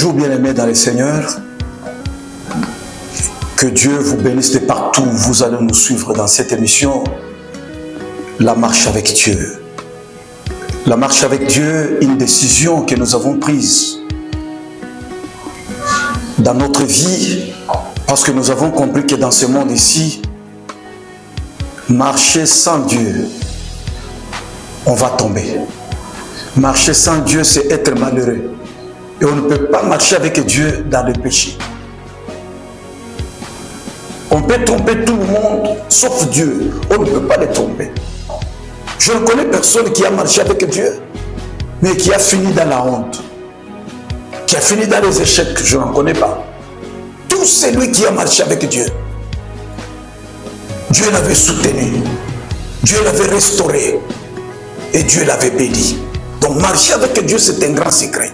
Bonjour bien-aimés dans le Seigneur. Que Dieu vous bénisse de partout où vous allez nous suivre dans cette émission. La marche avec Dieu. La marche avec Dieu, une décision que nous avons prise dans notre vie parce que nous avons compris que dans ce monde ici, marcher sans Dieu, on va tomber. Marcher sans Dieu, c'est être malheureux. Et on ne peut pas marcher avec Dieu dans le péché. On peut tromper tout le monde, sauf Dieu. On ne peut pas le tromper. Je ne connais personne qui a marché avec Dieu, mais qui a fini dans la honte, qui a fini dans les échecs. Je n'en connais pas. Tout celui qui a marché avec Dieu, Dieu l'avait soutenu, Dieu l'avait restauré et Dieu l'avait béni. Donc marcher avec Dieu, c'est un grand secret.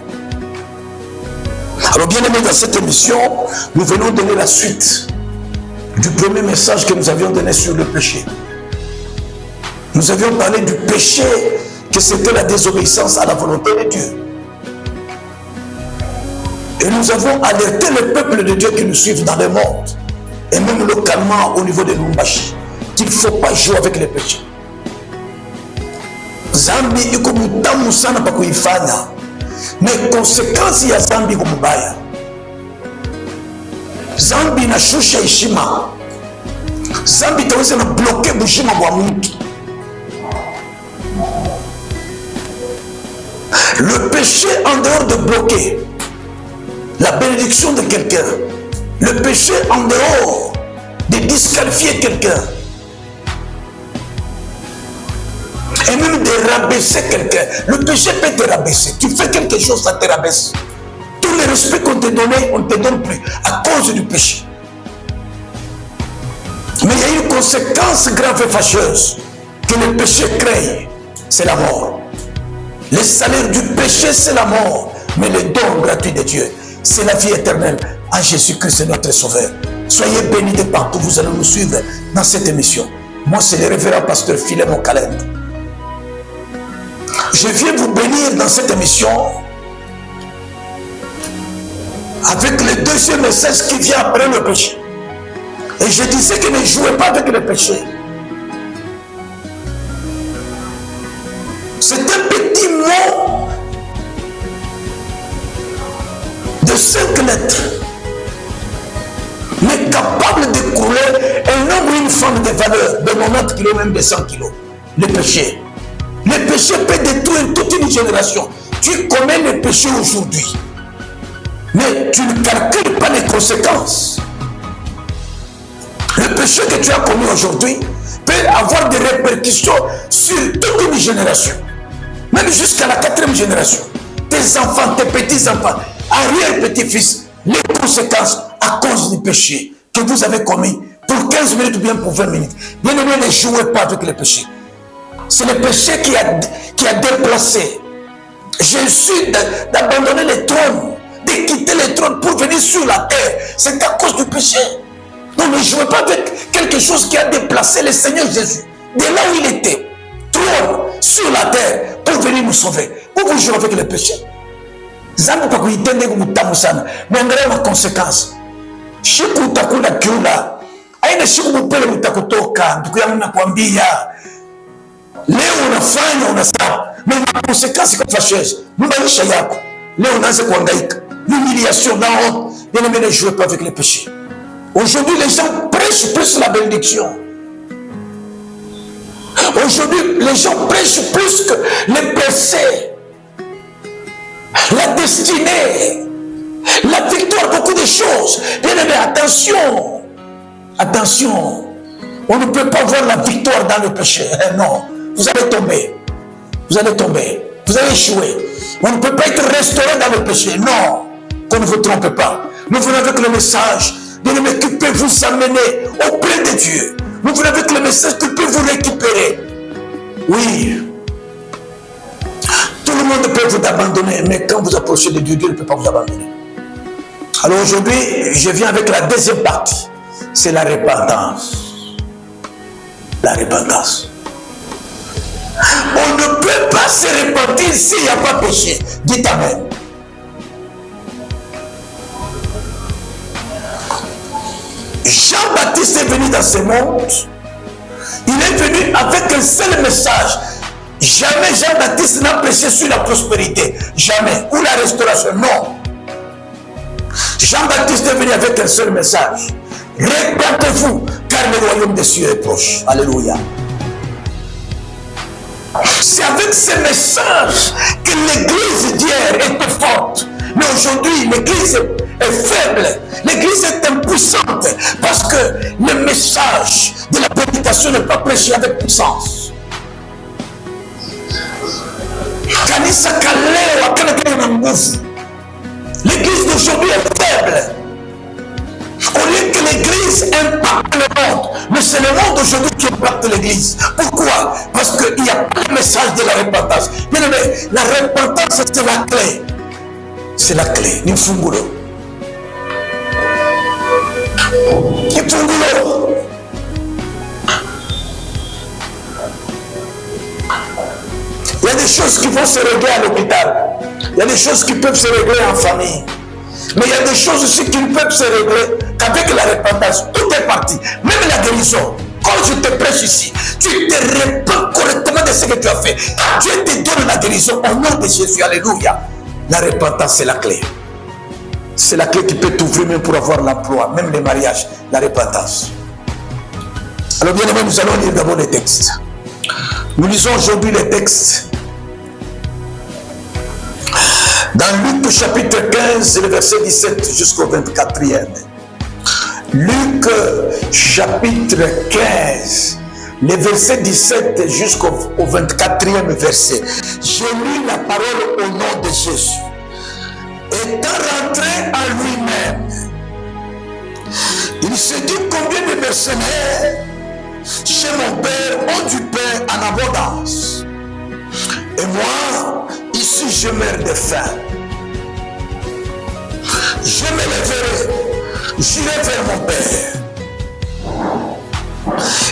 Alors bien aimé, dans cette émission, nous venons donner la suite du premier message que nous avions donné sur le péché. Nous avions parlé du péché, que c'était la désobéissance à la volonté de Dieu. Et nous avons alerté le peuple de Dieu qui nous suivent dans le monde, et même localement au niveau de Lumbashi, qu'il ne faut pas jouer avec le péché. Zambi iko mutamu sana pa kuifanya, mais conséquence ya zambi iko mubaya. Zambi inashusha heshima. Zambi itaweza na bloke bushima bwa mtu. Le péché, en dehors de bloquer la bénédiction de quelqu'un, le péché en dehors de disqualifier quelqu'un, et même de rabaisser quelqu'un. Le péché peut te rabaisser. Tu fais quelque chose, ça te rabaisse. Tout le respect qu'on te donnait, on ne te donne plus à cause du péché. Mais il y a une conséquence grave et fâcheuse que le péché crée, c'est la mort. Le salaire du péché, c'est la mort. Mais le don gratuit de Dieu, c'est la vie éternelle en Jésus-Christ, notre Sauveur. Soyez bénis de partout, vous allez nous suivre dans cette émission. Moi, c'est le révérend pasteur Philémon Calend. Je viens vous bénir dans cette émission avec le deuxième message qui vient après le péché. Et je disais que ne jouez pas avec le péché. C'est un petit mot de 5 lettres, mais capable d'écouler un homme ou une femme de valeur de 90 kg, même de 100 kg. Le péché. Le péché peut détruire toute une génération. Tu commets le péché aujourd'hui, mais tu ne calcules pas les conséquences. Le péché que tu as commis aujourd'hui peut avoir des répercussions sur toute une génération, même jusqu'à la 4e génération. Tes enfants, tes petits-enfants, arrière-petits-fils, les conséquences à cause du péché que vous avez commis pour 15 minutes ou bien pour 20 minutes. Bien aimé, ne jouez pas avec le péché. C'est le péché qui a déplacé Jésus d'abandonner le trône, de quitter le trône pour venir sur la terre. C'est à cause du péché. Donc ne jouez pas avec quelque chose qui a déplacé le Seigneur Jésus de là où il était, trône sur la terre, pour venir nous sauver. Pourquoi vous jouez avec le péché? Zambi pa kuitende kumutamu sana. Mais angalia ma conséquence. Siku utakula kiula, aina siku mpele utakutoka. Ndugu yangu nakwambia, leo unafanya unasahau, mais la conséquence est fâcheuse. Maisha yako leo unaanza kuhangaika, l'humiliation, la honte. Bien aimé, ne jouez pas avec le péché. Aujourd'hui, les gens prêchent plus la bénédiction. Aujourd'hui, les gens prêchent plus que les péchés, la destinée, la victoire, beaucoup de choses. Bien aimé, attention, attention. On ne peut pas voir la victoire dans le péché. Non, vous allez tomber. Vous allez tomber. Vous allez échouer. On ne peut pas être restauré dans le péché. Non, qu'on ne vous trompe pas. Nous venons avec le message, bien aimé, qui peut vous amener auprès de Dieu. Nous venons avec le message qui peut vous récupérer. Oui. Tout le monde peut vous abandonner, mais quand vous approchez de Dieu, Dieu ne peut pas vous abandonner. Alors aujourd'hui, je viens avec la deuxième partie. C'est la repentance. La repentance. On ne peut pas se repentir s'il n'y a pas péché. Dites Amen. Jean-Baptiste est venu dans ce monde. Il est venu avec un seul message. Jamais Jean-Baptiste n'a prêché sur la prospérité. Jamais. Ou la restauration. Non. Jean-Baptiste est venu avec un seul message. Répentez-vous, car le royaume des cieux est proche. Alléluia. C'est avec ce message que l'église d'hier était forte. Mais aujourd'hui, l'église est faible. L'église est impuissante parce que le message de la prédication n'est pas prêché avec puissance. L'église d'aujourd'hui est faible. Au lieu que l'église impacte le monde, mais c'est le monde aujourd'hui qui impacte l'église. Pourquoi? Parce qu'il n'y a pas le message de la repentance. Bien aimé, la repentance c'est la clé. C'est la clé. Nifungulo. Nifungulo. Il y a des choses qui vont se régler à l'hôpital. Il y a des choses qui peuvent se régler en famille. Mais il y a des choses aussi qui ne peuvent se régler qu'avec la repentance. Tout est parti. Même la guérison. Quand je te prêche ici, tu te répands correctement de ce que tu as fait. Dieu te donne la guérison au nom de Jésus. Alléluia. La repentance, c'est la clé. C'est la clé qui peut t'ouvrir même pour avoir l'emploi, même les mariages. La repentance. Alors bien aimé, nous allons lire d'abord les textes. Nous lisons aujourd'hui les textes. Dans Luc chapitre 15, le verset 17 jusqu'au 24e. Luc chapitre 15, le verset 17 jusqu'au 24e verset. J'ai lu la parole au nom de Jésus. Étant rentré en lui-même, il se dit combien de mercenaires chez mon père ont du pain en abondance. Et moi, ici, je meurs de faim. Je me lèverai, j'irai vers mon père.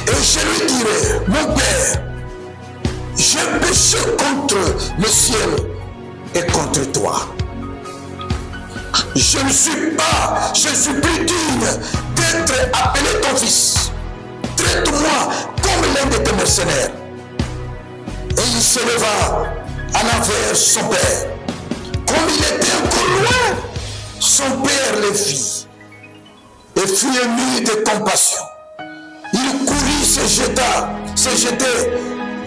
Et je lui dirai, mon père, j'ai péché contre le ciel et contre toi. Je ne suis plus digne d'être appelé ton fils. Traite-moi comme l'un de tes mercenaires. Et il se leva en envers son père. Comme il était encore loin, son père le vit et fut ému de compassion. Il courut, se jetait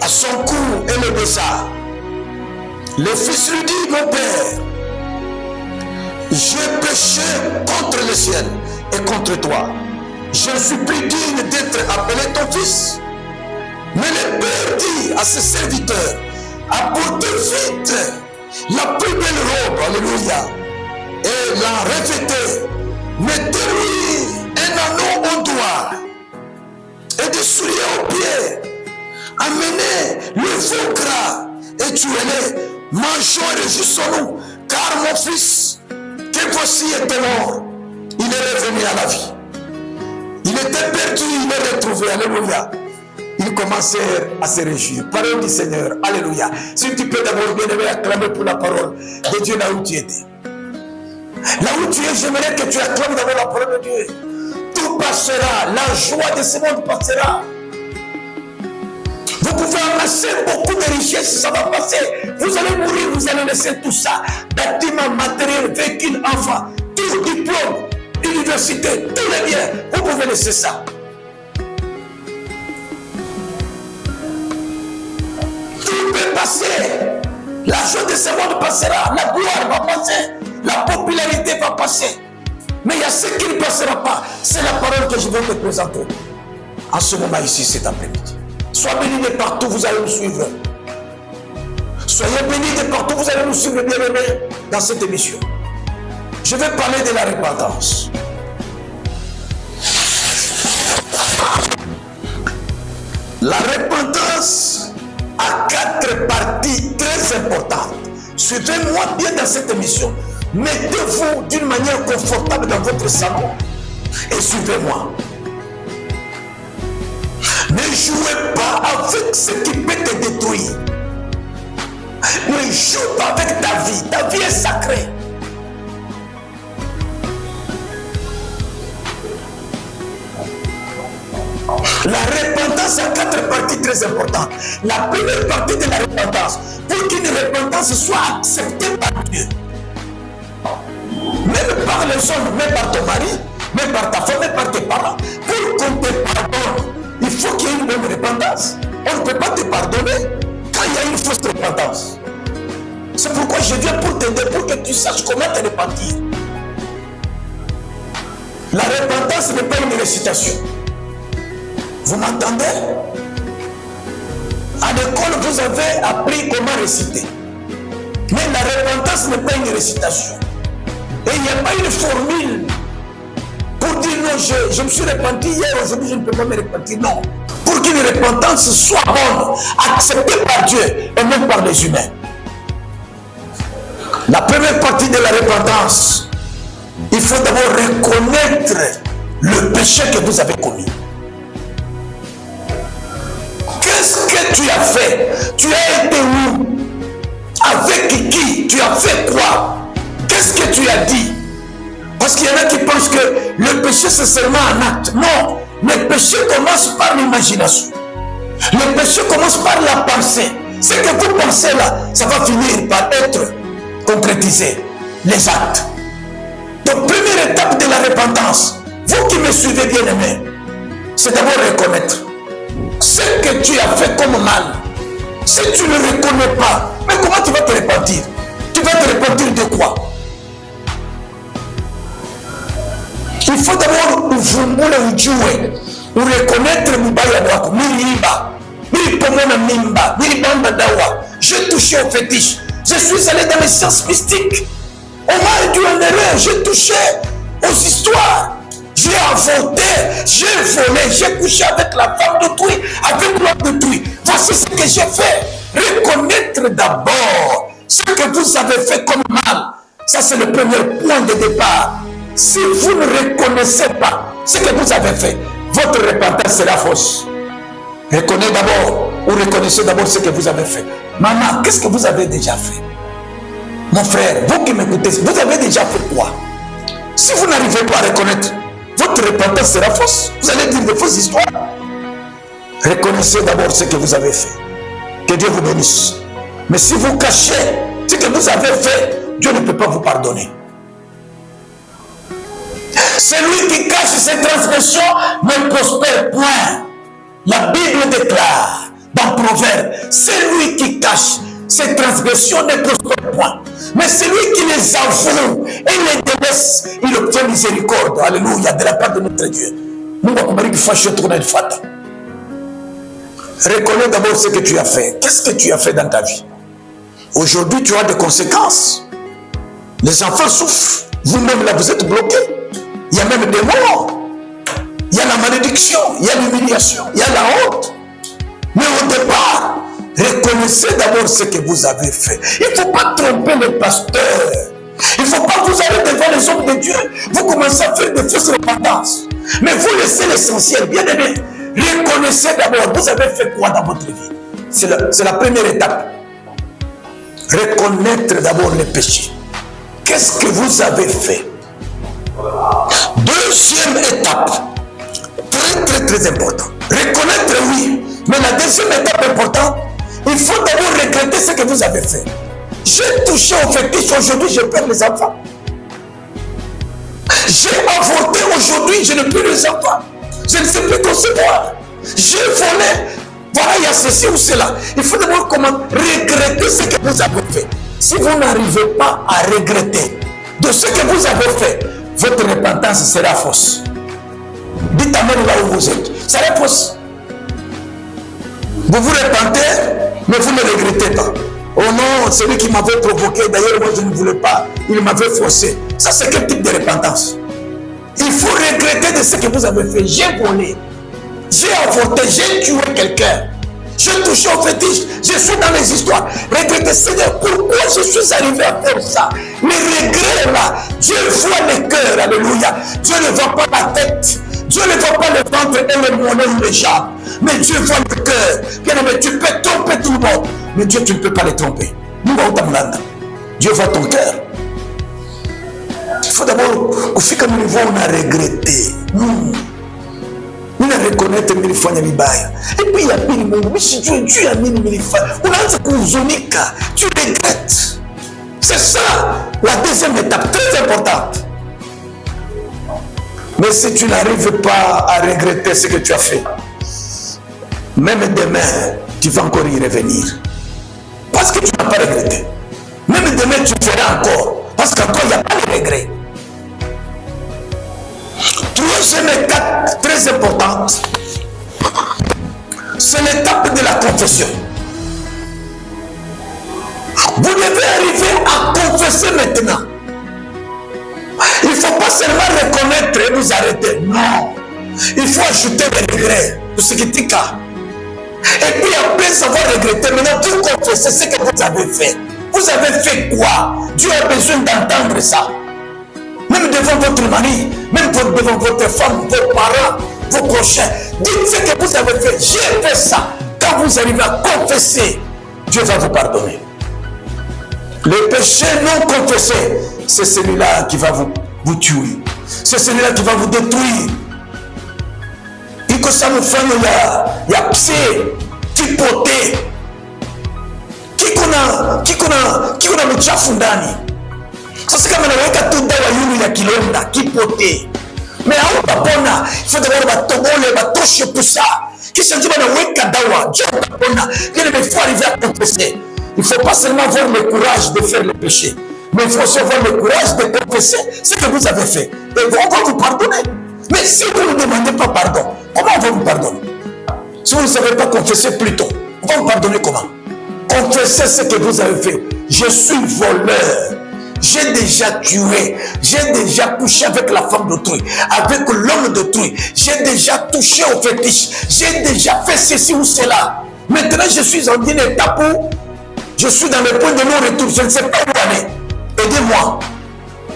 à son cou et le baisa. Le fils lui dit, mon père, j'ai péché contre le ciel et contre toi. Je ne suis plus digne d'être appelé ton fils. Mais le père dit à ses serviteurs, apportez vite la plus belle robe, alléluia, et la revêtez, mettez-lui un anneau au doigt et des souliers aux pieds, amenez le veau gras et tuez-les, mangeons et réjouissons-nous, car mon fils, que voici était mort, il est revenu à la vie. Il était perdu, il est retrouvé, alléluia. Ils commencèrent à se réjouir. Parole du Seigneur. Alléluia. Si tu peux d'abord bien aimer acclamer pour la parole de Dieu là où tu étais. Là où tu es, j'aimerais que tu acclames d'abord la parole de Dieu. Tout passera. La joie de ce monde passera. Vous pouvez amasser beaucoup de richesses, ça va passer. Vous allez mourir, vous allez laisser tout ça. Bâtiment, matériel, véhicule, enfant, tout diplôme, université, tous les biens. Vous pouvez laisser ça. Tout peut passer. L'argent de ce monde passera. La gloire va passer. La popularité va passer. Mais il y a ce qui ne passera pas. C'est la parole que je vais te présenter en ce moment ici cet après-midi. Sois béni de partout, vous allez nous suivre. Soyez bénis de partout, vous allez nous suivre, bien-aimés, dans cette émission. Je vais parler de la repentance. La repentance a 4 parties très importantes. Suivez-moi bien dans cette émission. Mettez-vous d'une manière confortable dans votre salon et suivez-moi. Ne jouez pas avec ce qui peut te détruire. Ne joue pas avec ta vie. Ta vie est sacrée. parties très importantes. La première partie de la repentance, pour qu'une repentance soit acceptée par Dieu, même par les hommes, même par ton mari, même par ta femme, même par tes parents, pour qu'on te pardonne, il faut qu'il y ait une bonne repentance. On ne peut pas te pardonner quand il y a une fausse repentance. C'est pourquoi je viens pour t'aider, pour que tu saches comment te repentir. La repentance n'est pas une récitation. Vous m'entendez? À l'école, vous avez appris comment réciter. Mais la repentance n'est pas une récitation. Et il n'y a pas une formule pour dire non, je me suis repenti hier, aujourd'hui je ne peux pas me repentir. Non. Pour qu'une repentance soit bonne, acceptée par Dieu et même par les humains. La première partie de la repentance, il faut d'abord reconnaître le péché que vous avez commis. Qu'est-ce que tu as fait? Tu as été où? Avec qui? Tu as fait quoi? Qu'est-ce que tu as dit? Parce qu'il y en a qui pensent que le péché c'est seulement un acte. Non, le péché commence par l'imagination. Le péché commence par la pensée. Ce que vous pensez là, ça va finir par être concrétisé. Les actes. Donc, première étape de la repentance, vous qui me suivez bien aimés, c'est d'abord reconnaître ce que tu as fait comme mal. Si tu ne le reconnais pas, mais comment tu vas te repentir? Tu vas te repentir de quoi? Il faut d'abord reconnaître j'ai touché au fétiche. Je suis allé dans les sciences mystiques. On m'a induit en erreur. J'ai touché aux histoires. J'ai avorté, j'ai volé, j'ai couché avec la femme d'autrui, avec l'homme d'autrui. Voici ce que j'ai fait. Reconnaître d'abord ce que vous avez fait comme mal. Ça, c'est le premier point de départ. Si vous ne reconnaissez pas ce que vous avez fait, votre repentance sera fausse. Reconnaissez d'abord, ou reconnaissez d'abord ce que vous avez fait. Maman, qu'est-ce que vous avez déjà fait? Mon frère, vous qui m'écoutez, vous avez déjà fait quoi? Si vous n'arrivez pas à reconnaître, votre repentance sera fausse. Vous allez dire de fausses histoires. Reconnaissez d'abord ce que vous avez fait. Que Dieu vous bénisse. Mais si vous cachez ce que vous avez fait, Dieu ne peut pas vous pardonner. Celui qui cache ses transgressions ne prospère point. La Bible déclare dans Proverbe, celui qui cache ses transgressions ne prospère point. Mais celui qui les avoue et les délaisse, il obtient miséricorde. Alléluia, de la part de notre Dieu. Reconnais d'abord ce que tu as fait. Qu'est-ce que tu as fait dans ta vie? Aujourd'hui, tu as des conséquences. Les enfants souffrent. Vous-même, là, vous êtes bloqués. Il y a même des morts. Il y a la malédiction. Il y a l'humiliation. Il y a la honte. Mais au départ, reconnaissez d'abord ce que vous avez fait. Il ne faut pas tromper les pasteurs. Il ne faut pas vous aller devant les hommes de Dieu. Vous commencez à faire des fausses repentances. Mais vous laissez l'essentiel. Bien aimé, reconnaissez d'abord. Vous avez fait quoi dans votre vie? C'est la première étape. Reconnaître d'abord les péchés. Qu'est-ce que vous avez fait? Deuxième étape, très important. Reconnaître, oui, mais la deuxième étape importante, il faut d'abord regretter ce que vous avez fait. J'ai touché au fétiche, aujourd'hui je perds les enfants. J'ai avorté, aujourd'hui je n'ai plus les enfants. Je ne sais plus concevoir. J'ai volé, voilà, il y a ceci ou cela. Il faut d'abord regretter ce que vous avez fait. Si vous n'arrivez pas à regretter de ce que vous avez fait, votre repentance sera fausse. Dites amen là où vous êtes. Ça sera fausse. Vous vous repentez, mais vous ne regrettez pas. Oh non, celui qui m'avait provoqué, d'ailleurs moi je ne voulais pas, il m'avait forcé. Ça c'est quel type de repentance? Il faut regretter de ce que vous avez fait. J'ai volé, j'ai avorté, j'ai tué quelqu'un, j'ai touché au fétiche, je suis dans les histoires. Regrettez, Seigneur, pourquoi je suis arrivé à faire ça? Les regrets là, Dieu voit le cœur, alléluia. Dieu ne voit pas la tête, Dieu ne voit pas le ventre et le mollets ou les jambes. Mais Dieu voit le cœur. Bien aimé, tu peux tromper tout le monde, mais Dieu, tu ne peux pas les tromper. Dieu voit ton cœur. Il faut d'abord, au fil comme nous on a regretté. Mina reconnaître milifanya mibaya. Et puis il y a pili mungu. Mais si Dieu a mis milifanya. On a dit kuzonika. Tu regrettes. C'est ça la deuxième étape très importante. Mais si tu n'arrives pas à regretter ce que tu as fait, même demain, tu vas encore y revenir. Parce que tu n'as pas regretté. Même demain, tu feras encore. Parce qu'encore, il n'y a pas de regret. Troisième étape très importante, c'est l'étape de la confession. Vous devez arriver à confesser maintenant. Il ne faut pas seulement reconnaître et vous arrêter. Non. Il faut ajouter des regrets pour ce qui est cas. Et puis après avoir regretté, maintenant vous confessez ce que vous avez fait. Vous avez fait quoi? Dieu a besoin d'entendre ça. Même devant votre mari, même devant votre femme, vos parents, vos prochains. Dites ce que vous avez fait. J'ai fait ça. Quand vous arrivez à confesser, Dieu va vous pardonner. Le péché non confessé, c'est celui-là qui va vous tuer. C'est celui-là qui va vous détruire. Iko sa mfano ya pse kipote kiko na mchafu ndani. Sasa kama naweka tu dawa yulu ya kilonda kipote, mais hautapona. Il faut d'abord batobole batoshe pusa, kisha ndio naweka dawa ndio utapona. Il faut arriver à confesser. Il ne faut pas seulement avoir le courage de faire le péché, mais il faut aussi avoir le courage de confesser ce que vous avez fait. Et on va vous pardonner. Mais si vous ne demandez pas pardon, comment on va vous pardonner? Si vous ne savez pas confesser plus tôt, on va vous pardonner comment? Confessez ce que vous avez fait. Je suis voleur. J'ai déjà tué. J'ai déjà couché avec la femme d'autrui, avec l'homme d'autrui. J'ai déjà touché au fétiche. J'ai déjà fait ceci ou cela. Maintenant, je suis en une étape où je suis dans le point de non-retour. Je ne sais pas où aller. Aidez-moi.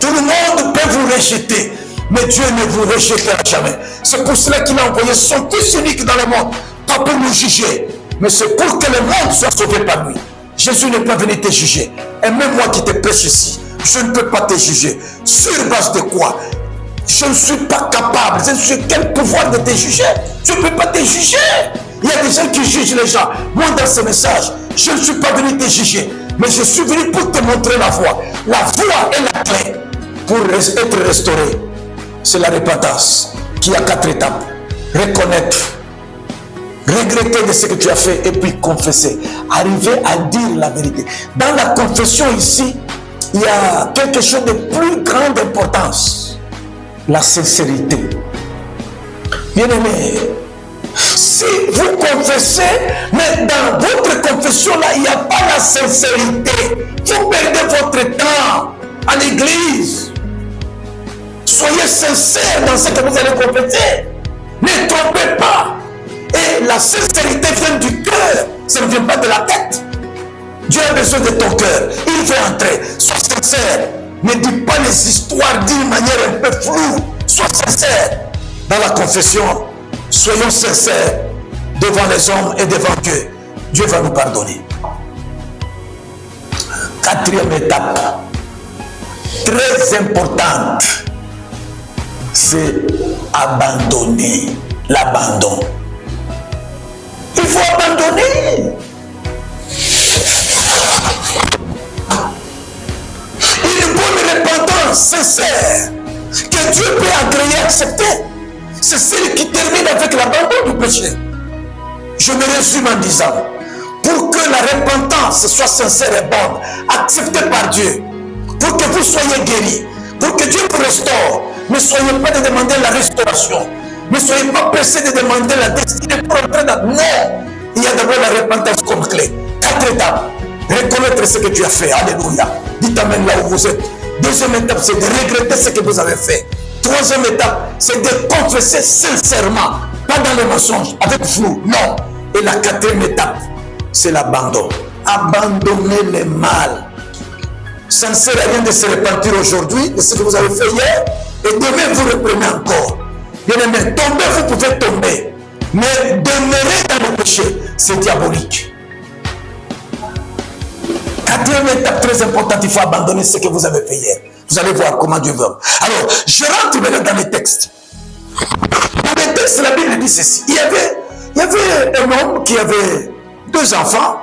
Tout le monde peut vous rejeter, mais Dieu ne vous rejettera jamais. C'est pour cela qu'il a envoyé son Fils unique dans le monde. Pas pour nous juger, mais c'est pour que le monde soit sauvé par lui. Jésus n'est pas venu te juger. Et même moi qui te prêche ici, je ne peux pas te juger. Sur base de quoi? Je ne suis pas capable. Je ne suis quel pouvoir de te juger? Je ne peux pas te juger. Il y a des gens qui jugent les gens. Moi, dans ce message, je ne suis pas venu te juger, mais je suis venu pour te montrer la voie. La voie est la clé pour être restauré. C'est la repentance qui a 4 étapes. Reconnaître, regretter de ce que tu as fait et puis confesser. Arriver à dire la vérité. Dans la confession ici, il y a quelque chose de plus grande importance. La sincérité. Bien-aimé, si vous confessez, mais dans votre confession-là, il n'y a pas la sincérité. Vous perdez votre temps à l'église. Soyez sincère dans ce que vous allez confesser. Ne trompez pas. Et la sincérité vient du cœur. Ça ne vient pas de la tête. Dieu a besoin de ton cœur. Il veut entrer. Sois sincère. Ne dis pas les histoires d'une manière un peu floue. Sois sincère. Dans la confession, soyons sincères devant les hommes et devant Dieu. Dieu va nous pardonner. 4e étape, très importante, c'est abandonner. L'abandon. Il faut abandonner. Une bonne repentance sincère que Dieu peut agréer, accepter, c'est celle qui termine avec l'abandon du péché. Je me résume en disant, pour que la repentance soit sincère et bonne, acceptée par Dieu, pour que vous soyez guéris, pour que Dieu vous restaure, ne soyez pas de demander la restauration, ne soyez pas pressés de demander la destinée pour entrer dans... Non, il y a d'abord la repentance comme clé. 4 étapes. Reconnaître ce que tu as fait. Alléluia. Dites amen là où vous êtes. 2e étape, c'est de regretter ce que vous avez fait. 3e étape, c'est de confesser sincèrement, pas dans les mensonges, avec flou, non. Et la 4e étape, c'est l'abandon. Abandonner le mal. Ça ne sert à rien de se repentir aujourd'hui de ce que vous avez fait hier, et demain vous reprenez encore. Bien aimé, tomber, vous pouvez tomber, mais demeurer dans le péché, c'est diabolique. 4e étape très importante, il faut abandonner ce que vous avez fait hier. Vous allez voir comment Dieu veut. Alors, je rentre maintenant dans les textes. Pour aider texte, la Bible dit ceci. Il y avait un homme qui avait 2 enfants.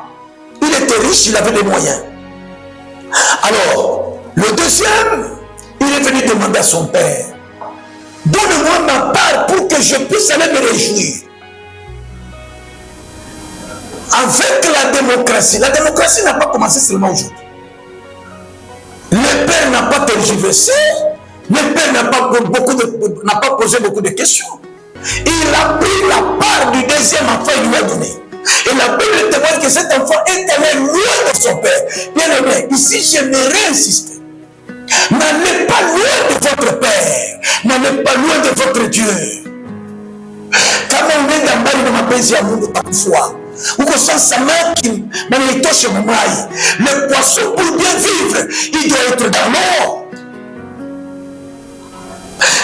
Il était riche, il avait les moyens. Alors, le deuxième, il est venu demander à son père, donne-moi ma part pour que je puisse aller me réjouir. Avec la démocratie n'a pas commencé seulement aujourd'hui. Le père n'a pas tergiversé, le père n'a pas posé beaucoup de questions. Il a pris la part du deuxième enfant, il lui a donné. Et la Bible témoigne que cet enfant est allé loin de son père. Bien aimé, ici j'aimerais insister. N'allez pas loin de votre père, n'allez pas loin de votre Dieu. Quand on est dans le mapenzi ya Mungu parfois, ou qu'on sent sa main qui m'anitoshe mamaï, le poisson pour bien vivre, il doit être dans l'eau.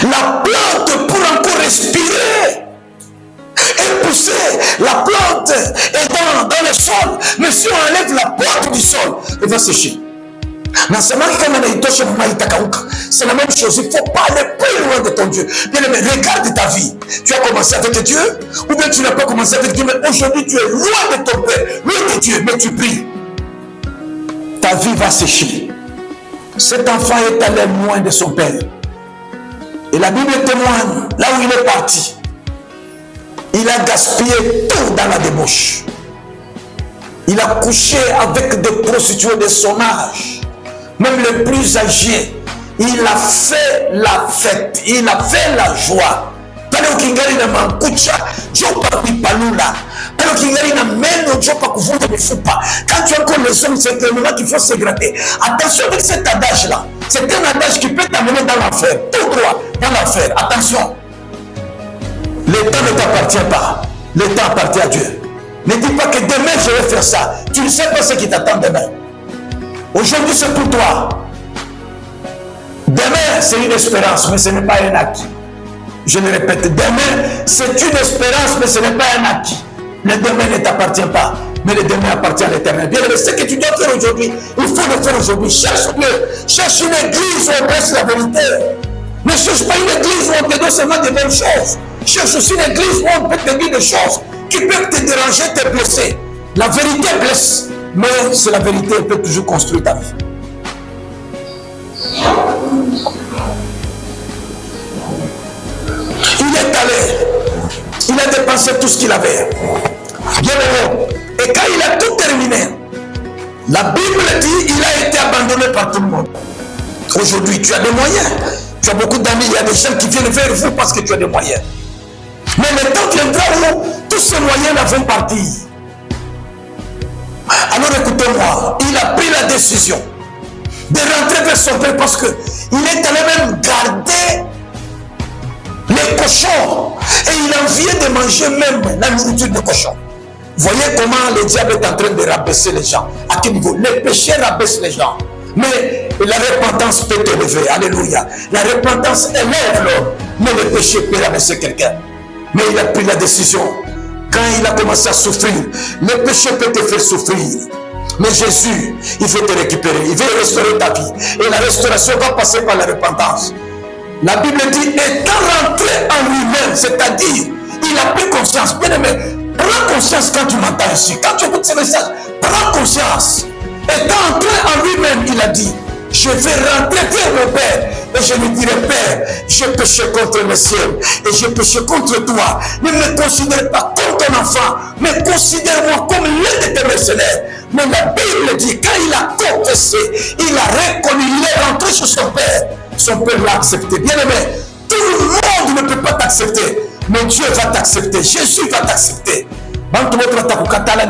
La plante pour encore respirer et pousser, la plante est dans le sol, mais si on enlève la plante du sol, elle va sécher. C'est la même chose, il ne faut pas aller plus loin de ton Dieu. Bien aimé, regarde ta vie. Tu as commencé avec Dieu, ou bien tu n'as pas commencé avec Dieu, mais aujourd'hui tu es loin de ton Père, loin de Dieu, mais tu pries. Ta vie va sécher. Cet enfant est allé loin de son Père. Et la Bible témoigne, là où il est parti, il a gaspillé tout dans la débauche. Il a couché avec des prostituées de son âge. Même les plus âgés, il a fait la fête, il a fait la joie. Pale ukingari na mankucha, jopa pipalula. Pale ukingari na meno, jopa kuvunja mifupa. Quand tu as encore les hommes, c'est le moment qu'il faut se gratter. Attention avec cet adage-là. C'est un adage qui peut t'amener dans l'enfer. Tout droit, dans l'enfer. Attention. Le temps ne t'appartient pas. Le temps appartient à Dieu. Ne dis pas que demain je vais faire ça. Tu ne sais pas ce qui t'attend demain. Aujourd'hui c'est pour toi. Demain c'est une espérance, mais ce n'est pas un acquis. Je le répète, demain c'est une espérance, mais ce n'est pas un acquis. Le demain ne t'appartient pas, mais le demain appartient à l'Éternel. Bien, ce que tu dois faire aujourd'hui, il faut le faire aujourd'hui. Cherche Dieu, cherche une église où on prêche la vérité. Ne cherche pas une église où on te donne seulement des bonnes choses. Cherche aussi une église où on peut te dire des choses qui peuvent te déranger, te blesser. La vérité blesse, mais c'est la vérité qui peut toujours construire ta vie. Il est allé, il a dépensé tout ce qu'il avait. Bien heureux. Et quand il a tout terminé, la Bible dit il a été abandonné par tout le monde. Aujourd'hui, tu as des moyens. Tu as beaucoup d'amis, il y a des gens qui viennent vers vous parce que tu as des moyens. Mais le temps viendra où tous ces moyens-là vont partir. Alors écoutez-moi, il a pris la décision de rentrer vers son père parce qu'il est allé même garder les cochons et il enviait de manger même la nourriture des cochons. Voyez comment le diable est en train de rabaisser les gens. À quel niveau? Les péchés rabaissent les gens. Mais la repentance peut élever. Alléluia. La repentance élève l'homme. Mais le péché peut rabaisser quelqu'un. Mais il a pris la décision. Quand il a commencé à souffrir, le péché peut te faire souffrir. Mais Jésus, il veut te récupérer. Il veut restaurer ta vie. Et la restauration va passer par la repentance. La Bible dit, étant rentré en lui-même, c'est-à-dire, il a pris conscience. Bien aimé, prends conscience quand tu m'entends ici. Quand tu écoutes ce message, prends conscience. Étant entré en lui-même, il a dit, je vais rentrer vers mon Père et je lui dirai, Père, j'ai péché contre le ciel et j'ai péché contre toi. Ne me considère pas comme ton enfant, mais considère-moi comme l'un de tes mercenaires. Mais la Bible dit, quand il a confessé, il a reconnu, il est rentré chez son Père. Son Père l'a accepté. Bien aimé, tout le monde ne peut pas t'accepter, mais Dieu va t'accepter. Jésus va t'accepter.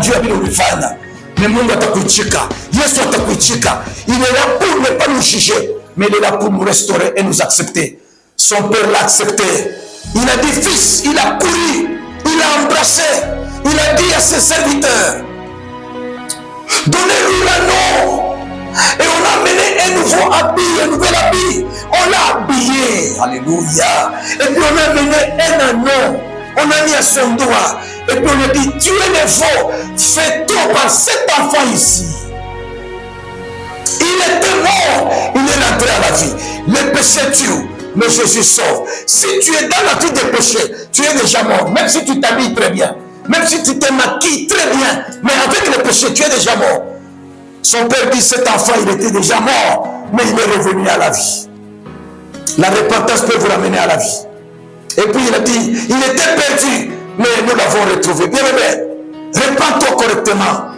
Dieu a mis le rifana. Mais Mungu atakuichika. Yesu atakuichika. Il est là pour ne pas nous juger, mais il est là pour nous restaurer et nous accepter. Son Père l'a accepté. Il a dit fils, il a couru, il a embrassé, il a dit à ses serviteurs, donnez-lui l'anneau. Et on a amené un nouveau habit, un nouvel habit. On l'a habillé. Alléluia. Et puis on a amené un anneau. On a mis à son doigt. Et puis on a dit, tu es le faux. Fais tout par cet enfant ici. Il était mort. Il est rentré à la vie. Le péché tue. mais Jésus sauve. Si tu es dans la vie des péchés, tu es déjà mort. Même si tu t'habilles très bien, même si tu te maquilles très bien, mais avec le péché, tu es déjà mort. Son père dit, cet enfant, il était déjà mort, mais il est revenu à la vie. La repentance peut vous ramener à la vie. Et puis il a dit, il était perdu, mais nous l'avons retrouvé. Bien aimé, répands-toi correctement.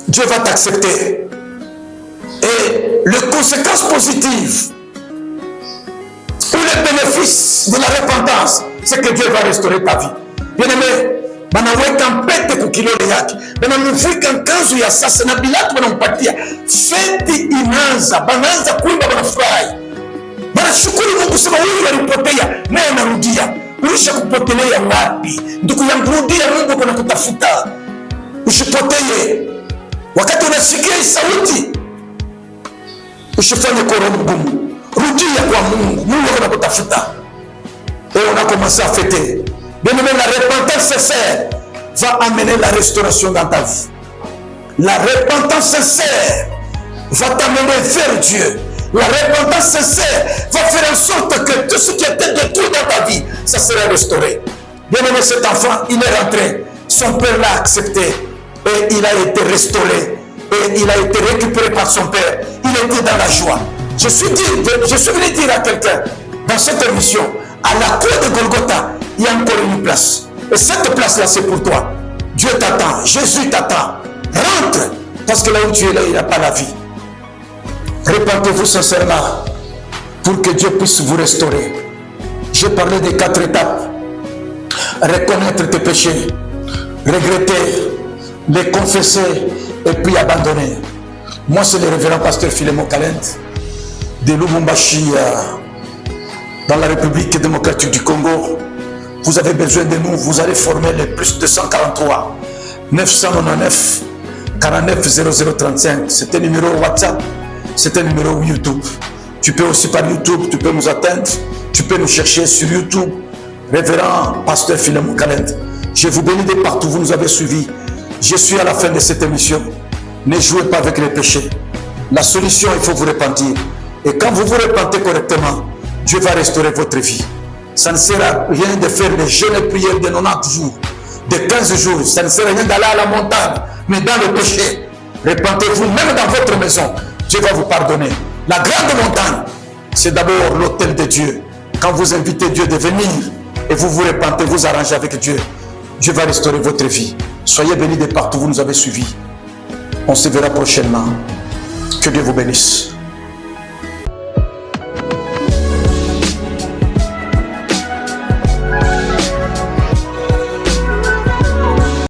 Dieu va t'accepter. Et les conséquences positives ou les bénéfices de la repentance, c'est que Dieu va restaurer ta vie. Bien aimé, banaweka mpete kukilole yake banamuvika nkanzu ya sasa na bilatu banampatia. Feti inaanza, banaanza kuimba, banafurahi, banashukuru Mungu, sema huyu alipotea naye anarudia. Ulisha kupotelea wapi ndugu yangu? Rudia, Mungu kuna kutafuta, usipotee. Wakati unasikia hii sauti, usifanye koro mgumu, rudia kwa Mungu. Mungu anakutafuta. Et on a commencé à fêter. Bien aimé, la repentance sincère va amener la restauration dans ta vie. La repentance sincère va t'amener vers Dieu. La repentance sincère va faire en sorte que tout ce qui était détruit dans ta vie, ça sera restauré. Bien aimé, cet enfant, il est rentré. Son père l'a accepté et il a été restauré. Et il a été récupéré par son père. Il était dans la joie. Je suis venu dire à quelqu'un dans cette émission, à la croix de Golgotha, il y a encore une place. Et cette place-là, c'est pour toi. Dieu t'attend. Jésus t'attend. Rentre. Parce que là où tu es là, il n'y a pas la vie. Repentez-vous sincèrement pour que Dieu puisse vous restaurer. J'ai parlé des 4 étapes. Reconnaître tes péchés, regretter, les confesser et puis abandonner. Moi, c'est le révérend pasteur Philémon Kalend de Lubumbashi, dans la République démocratique du Congo. Vous avez besoin de nous, vous allez former les plus de 143 999 49 0035. C'est un numéro WhatsApp, c'est un numéro YouTube. Tu peux aussi par YouTube, tu peux nous atteindre, tu peux nous chercher sur YouTube. Révérend pasteur Philémon Kalend. Je vous bénis de partout, vous nous avez suivis. Je suis à la fin de cette émission. Ne jouez pas avec les péchés. La solution, il faut vous repentir. Et quand vous vous repentez correctement, Dieu va restaurer votre vie. Ça ne sert à rien de faire des jeûnes et prières de 90 jours, de 15 jours. Ça ne sert à rien d'aller à la montagne, mais dans le péché. Repentez-vous, même dans votre maison. Dieu va vous pardonner. La grande montagne, c'est d'abord l'autel de Dieu. Quand vous invitez Dieu de venir et vous vous repentez, vous arrangez avec Dieu, Dieu va restaurer votre vie. Soyez bénis de partout, vous nous avez suivis. On se verra prochainement. Que Dieu vous bénisse.